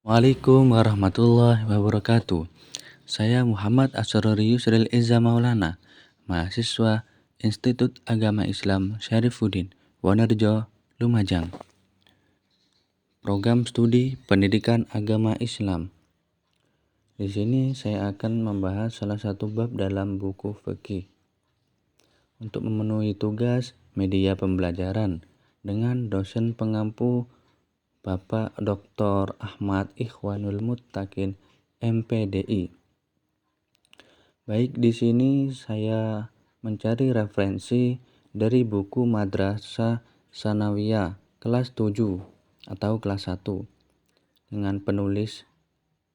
Waalaikumsalam warahmatullahi wabarakatuh. Saya Muhammad Asrori Yusril Eza Maulana, mahasiswa Institut Agama Islam Syarifuddin, Wonorejo, Lumajang. Program Studi Pendidikan Agama Islam. Di sini saya akan membahas salah satu bab dalam buku fikih. Untuk memenuhi tugas media pembelajaran dengan dosen pengampu Bapak Dr. Ahmad Ikhwanul Muttaqin, MPDI. Baik, di sini saya mencari referensi dari buku Madrasah Sanawiyah kelas 7 atau kelas 1 dengan penulis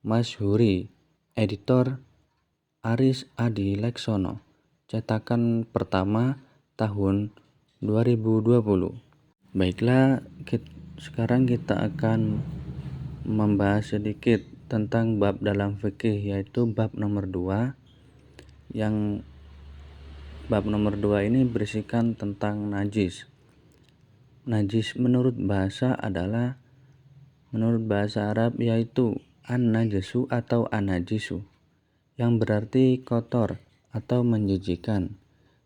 Masyhuri, editor Aris Adi Leksono, cetakan pertama tahun 2020. Baiklah, sekarang kita akan membahas sedikit tentang bab dalam fikih, yaitu bab nomor 2. Yang bab nomor 2 ini berisikan tentang najis. Najis menurut bahasa Arab yaitu an-najasu atau an-najisu, yang berarti kotor atau menjijikan,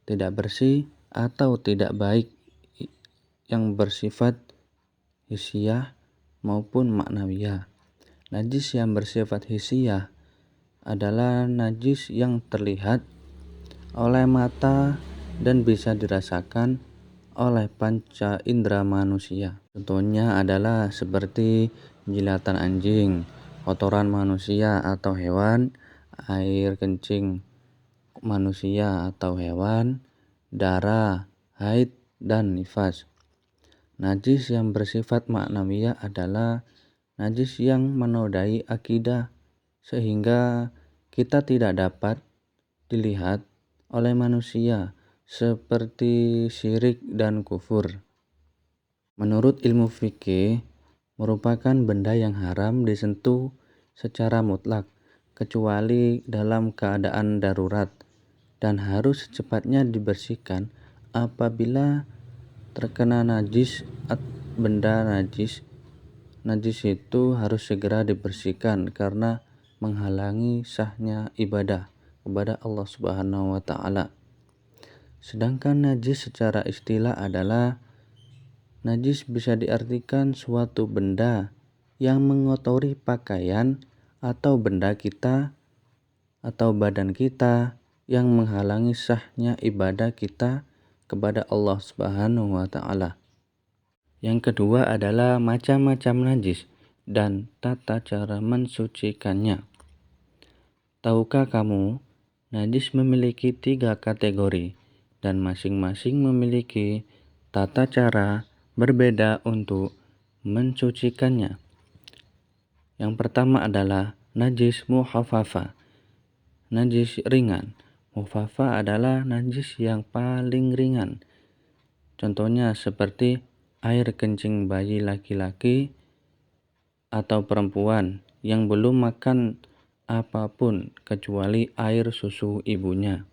tidak bersih atau tidak baik, yang bersifat hissiyah maupun maknawiyah. Najis yang bersifat hissiyah adalah najis yang terlihat oleh mata dan bisa dirasakan oleh panca indera manusia. Contohnya adalah seperti jilatan anjing, kotoran manusia atau hewan, air kencing manusia atau hewan, darah, haid, dan nifas. Najis yang bersifat maknawiyah adalah najis yang menodai akidah sehingga kita tidak dapat dilihat oleh manusia, seperti syirik dan kufur. Menurut ilmu fikih, merupakan benda yang haram disentuh secara mutlak kecuali dalam keadaan darurat dan harus secepatnya dibersihkan apabila terkena najis. Benda najis itu harus segera dibersihkan karena menghalangi sahnya ibadah kepada Allah Subhanahu wa taala. Sedangkan najis secara istilah adalah najis bisa diartikan suatu benda yang mengotori pakaian atau benda kita atau badan kita yang menghalangi sahnya ibadah kita kepada Allah Subhanahu wa taala. Yang kedua adalah macam-macam najis dan tata cara mensucikannya. Tahukah kamu, najis memiliki 3 kategori dan masing-masing memiliki tata cara berbeda untuk mensucikannya. Yang pertama adalah najis mukhaffafa, najis ringan. Mukhaffafa adalah najis yang paling ringan. Contohnya seperti air kencing bayi laki-laki atau perempuan yang belum makan apapun kecuali air susu ibunya.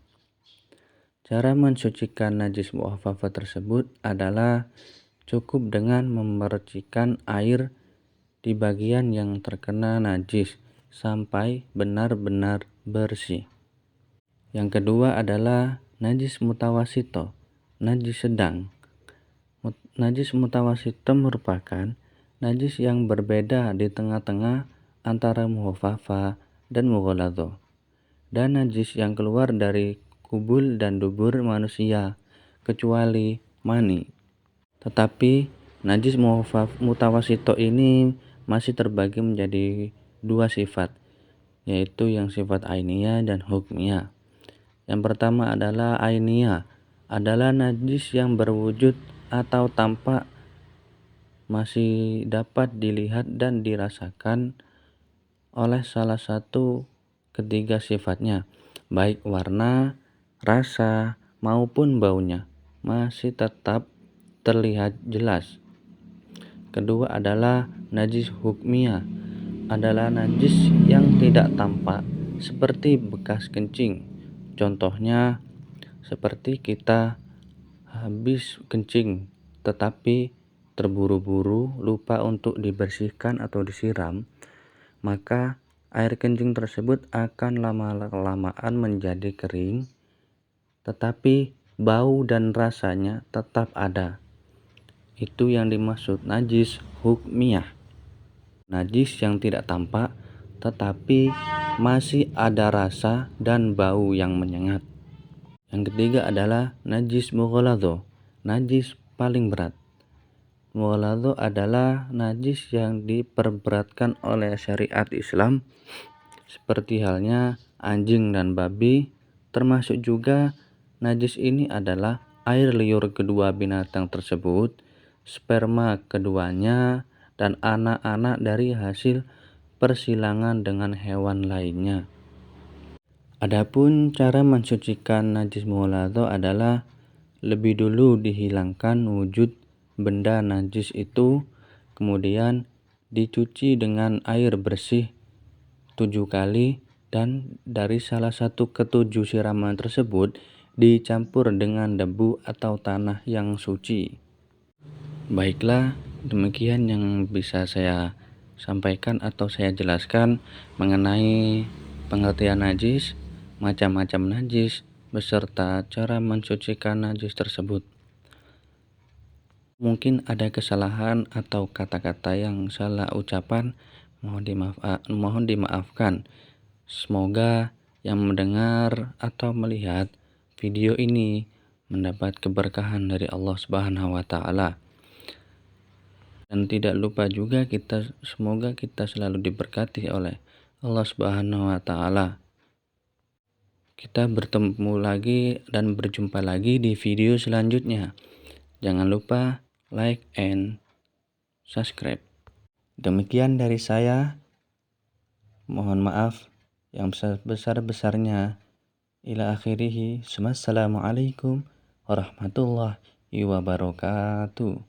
Cara mensucikan najis mukhaffafa tersebut adalah cukup dengan memercikan air di bagian yang terkena najis sampai benar-benar bersih. Yang kedua adalah najis mutawasito, najis sedang. Najis mutawasito merupakan najis yang berbeda di tengah-tengah antara mukhaffafa dan mughalladhah, dan najis yang keluar dari kubul dan dubur manusia kecuali mani. Tetapi najis mutawasito ini masih terbagi menjadi 2 sifat, yaitu yang sifat ainiyah dan hukmiyah. Yang pertama adalah ainiyah, adalah najis yang berwujud atau tampak, masih dapat dilihat dan dirasakan oleh salah satu ketiga sifatnya, baik warna, rasa, maupun baunya, masih tetap terlihat jelas. Kedua adalah najis hukmiyah, adalah najis yang tidak tampak seperti bekas kencing. Contohnya seperti kita habis kencing tetapi terburu-buru lupa untuk dibersihkan atau disiram, maka air kencing tersebut akan lama-kelamaan menjadi kering, tetapi bau dan rasanya tetap ada. Itu yang dimaksud najis hukmiyah. Najis yang tidak tampak, tetapi masih ada rasa dan bau yang menyengat. Yang ketiga adalah najis mughalladho, najis paling berat. Mughalladho adalah najis yang diperberatkan oleh syariat Islam, seperti halnya anjing dan babi. Termasuk juga najis ini adalah air liur kedua binatang tersebut, sperma keduanya, dan anak-anak dari hasil persilangan dengan hewan lainnya. Adapun cara mensucikan najis mughalladho adalah lebih dulu dihilangkan wujud benda najis itu, kemudian dicuci dengan air bersih 7 kali, dan dari salah satu ketujuh siraman tersebut dicampur dengan debu atau tanah yang suci. Baiklah, demikian yang bisa saya sampaikan atau saya jelaskan mengenai pengertian najis, macam-macam najis, beserta cara mensucikan najis tersebut. Mungkin ada kesalahan atau kata-kata yang salah ucapan, mohon dimaafkan. Semoga yang mendengar atau melihat video ini mendapat keberkahan dari Allah Subhanahu wa taala. Dan tidak lupa juga semoga kita selalu diberkati oleh Allah Subhanahu wa taala. Kita bertemu lagi dan berjumpa lagi di video selanjutnya. Jangan lupa like and subscribe. Demikian dari saya. Mohon maaf yang sebesar-besarnya. Ila akhirih. Wassalamualaikum warahmatullahi wabarakatuh.